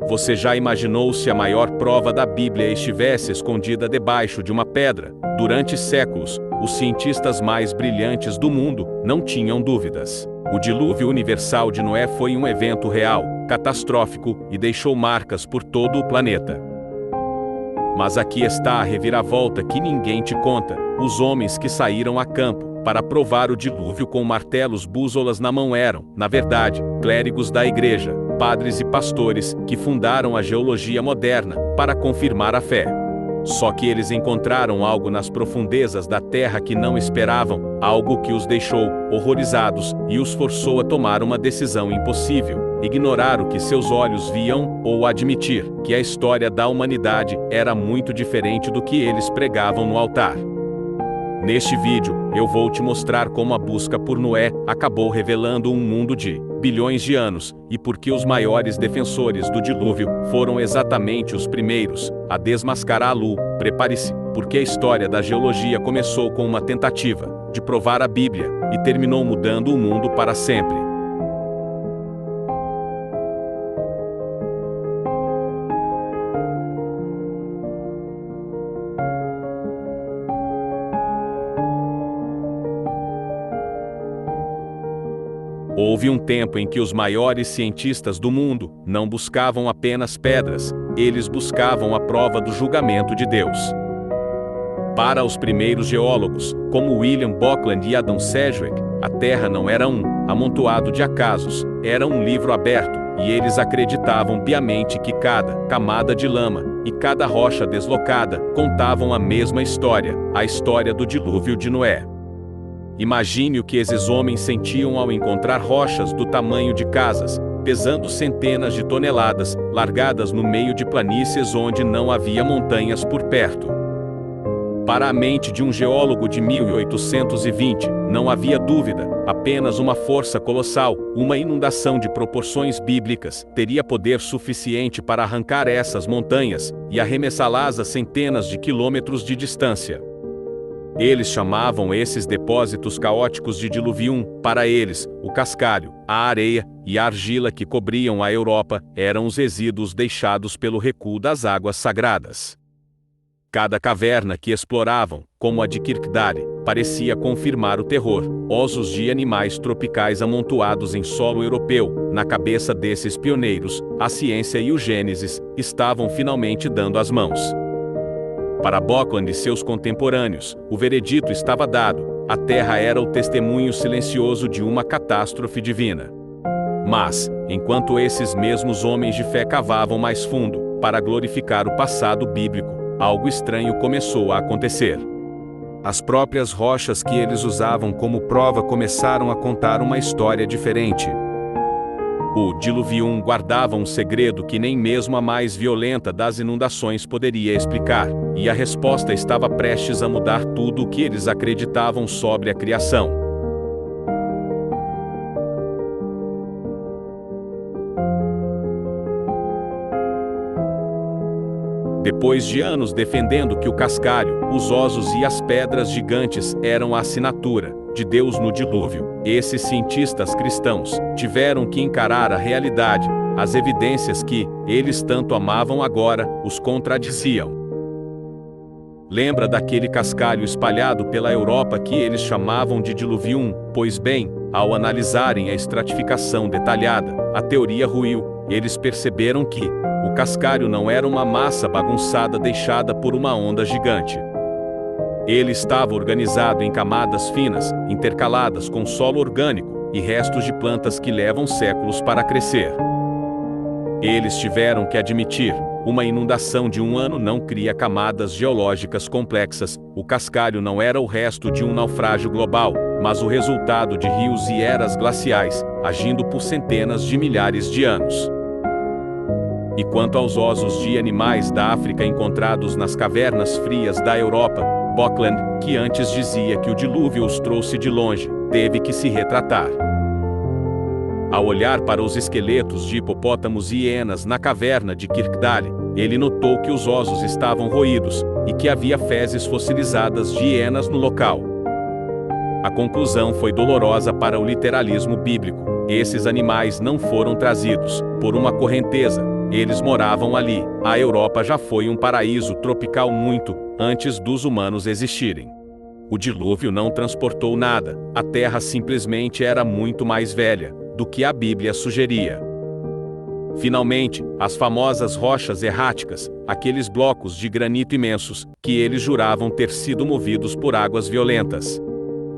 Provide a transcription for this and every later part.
Você já imaginou se a maior prova da Bíblia estivesse escondida debaixo de uma pedra? Durante séculos, os cientistas mais brilhantes do mundo não tinham dúvidas. O dilúvio universal de Noé foi um evento real, catastrófico e deixou marcas por todo o planeta. Mas aqui está a reviravolta que ninguém te conta: os homens que saíram a campo para provar o dilúvio com martelos bússolas na mão eram, na verdade, clérigos da igreja, padres e pastores que fundaram a geologia moderna para confirmar a fé. Só que eles encontraram algo nas profundezas da terra que não esperavam, algo que os deixou horrorizados e os forçou a tomar uma decisão impossível: ignorar o que seus olhos viam ou admitir que a história da humanidade era muito diferente do que eles pregavam no altar. Neste vídeo, eu vou te mostrar como a busca por Noé acabou revelando um mundo de bilhões de anos, e por que os maiores defensores do dilúvio foram exatamente os primeiros a desmascará-lo. Prepare-se, porque a história da geologia começou com uma tentativa de provar a Bíblia e terminou mudando o mundo para sempre. Houve um tempo em que os maiores cientistas do mundo não buscavam apenas pedras, eles buscavam a prova do julgamento de Deus. Para os primeiros geólogos, como William Buckland e Adam Sedgwick, a Terra não era um amontoado de acasos, era um livro aberto, e eles acreditavam piamente que cada camada de lama e cada rocha deslocada contavam a mesma história, a história do dilúvio de Noé. Imagine o que esses homens sentiam ao encontrar rochas do tamanho de casas, pesando centenas de toneladas, largadas no meio de planícies onde não havia montanhas por perto. Para a mente de um geólogo de 1820, não havia dúvida: apenas uma força colossal, uma inundação de proporções bíblicas, teria poder suficiente para arrancar essas montanhas e arremessá-las a centenas de quilômetros de distância. Eles chamavam esses depósitos caóticos de diluvium. Para eles, o cascalho, a areia e a argila que cobriam a Europa eram os resíduos deixados pelo recuo das águas sagradas. Cada caverna que exploravam, como a de Kirkdale, parecia confirmar o terror: ossos de animais tropicais amontoados em solo europeu. Na cabeça desses pioneiros, a ciência e o Gênesis estavam finalmente dando as mãos. Para Buckland e seus contemporâneos, o veredito estava dado: a Terra era o testemunho silencioso de uma catástrofe divina. Mas, enquanto esses mesmos homens de fé cavavam mais fundo, para glorificar o passado bíblico, algo estranho começou a acontecer. As próprias rochas que eles usavam como prova começaram a contar uma história diferente. O diluvium guardava um segredo que nem mesmo a mais violenta das inundações poderia explicar, e a resposta estava prestes a mudar tudo o que eles acreditavam sobre a criação. Depois de anos defendendo que o cascalho, os ossos e as pedras gigantes eram a assinatura de Deus no dilúvio, esses cientistas cristãos tiveram que encarar a realidade: as evidências que eles tanto amavam agora os contradiziam. Lembra daquele cascalho espalhado pela Europa que eles chamavam de diluvium? Pois bem, ao analisarem a estratificação detalhada, a teoria ruiu. Eles perceberam que o cascalho não era uma massa bagunçada deixada por uma onda gigante. Ele estava organizado em camadas finas, intercaladas com solo orgânico e restos de plantas que levam séculos para crescer. Eles tiveram que admitir: uma inundação de um ano não cria camadas geológicas complexas. O cascalho não era o resto de um naufrágio global, mas o resultado de rios e eras glaciais, agindo por centenas de milhares de anos. E quanto aos ossos de animais da África encontrados nas cavernas frias da Europa, Buckland, que antes dizia que o dilúvio os trouxe de longe, teve que se retratar. Ao olhar para os esqueletos de hipopótamos e hienas na caverna de Kirkdale, ele notou que os ossos estavam roídos e que havia fezes fossilizadas de hienas no local. A conclusão foi dolorosa para o literalismo bíblico: esses animais não foram trazidos por uma correnteza, Eles moravam ali. A Europa já foi um paraíso tropical muito antes dos humanos existirem. O dilúvio não transportou nada, a Terra simplesmente era muito mais velha do que a Bíblia sugeria. Finalmente, as famosas rochas erráticas, aqueles blocos de granito imensos, que eles juravam ter sido movidos por águas violentas.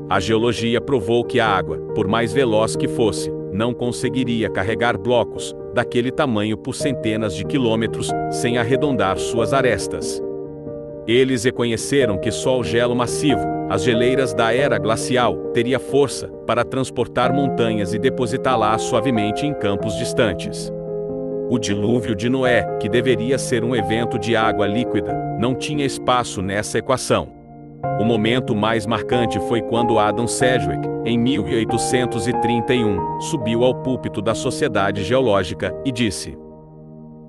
A geologia provou que a água, por mais veloz que fosse, não conseguiria carregar blocos daquele tamanho por centenas de quilômetros sem arredondar suas arestas. Eles reconheceram que só o gelo massivo, as geleiras da era glacial, teria força para transportar montanhas e depositá-las suavemente em campos distantes. O dilúvio de Noé, que deveria ser um evento de água líquida, não tinha espaço nessa equação. O momento mais marcante foi quando Adam Sedgwick, em 1831, subiu ao púlpito da Sociedade Geológica e disse: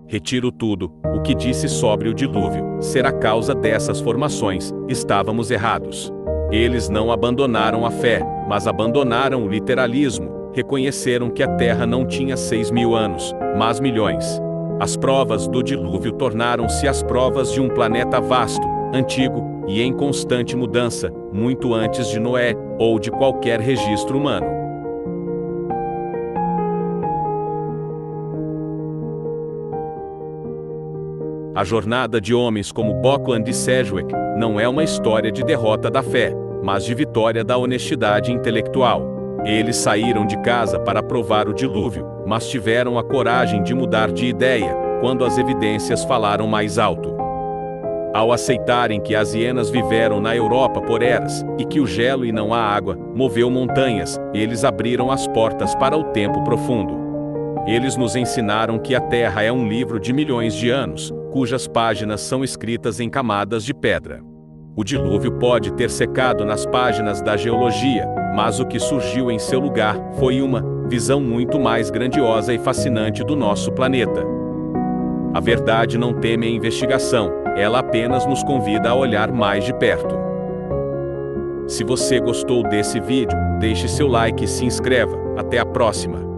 "Retiro tudo o que disse sobre o dilúvio ser a causa dessas formações, estávamos errados." Eles não abandonaram a fé, mas abandonaram o literalismo. Reconheceram que a Terra não tinha 6.000 anos, mas milhões. As provas do dilúvio tornaram-se as provas de um planeta vasto, antigo e em constante mudança, muito antes de Noé ou de qualquer registro humano. A jornada de homens como Buckland e Sedgwick não é uma história de derrota da fé, mas de vitória da honestidade intelectual. Eles saíram de casa para provar o dilúvio, mas tiveram a coragem de mudar de ideia quando as evidências falaram mais alto. Ao aceitarem que as hienas viveram na Europa por eras e que o gelo e não a água moveu montanhas, eles abriram as portas para o tempo profundo. Eles nos ensinaram que a Terra é um livro de milhões de anos, cujas páginas são escritas em camadas de pedra. O dilúvio pode ter secado nas páginas da geologia, mas o que surgiu em seu lugar foi uma visão muito mais grandiosa e fascinante do nosso planeta. A verdade não teme a investigação, ela apenas nos convida a olhar mais de perto. Se você gostou desse vídeo, deixe seu like e se inscreva. Até a próxima!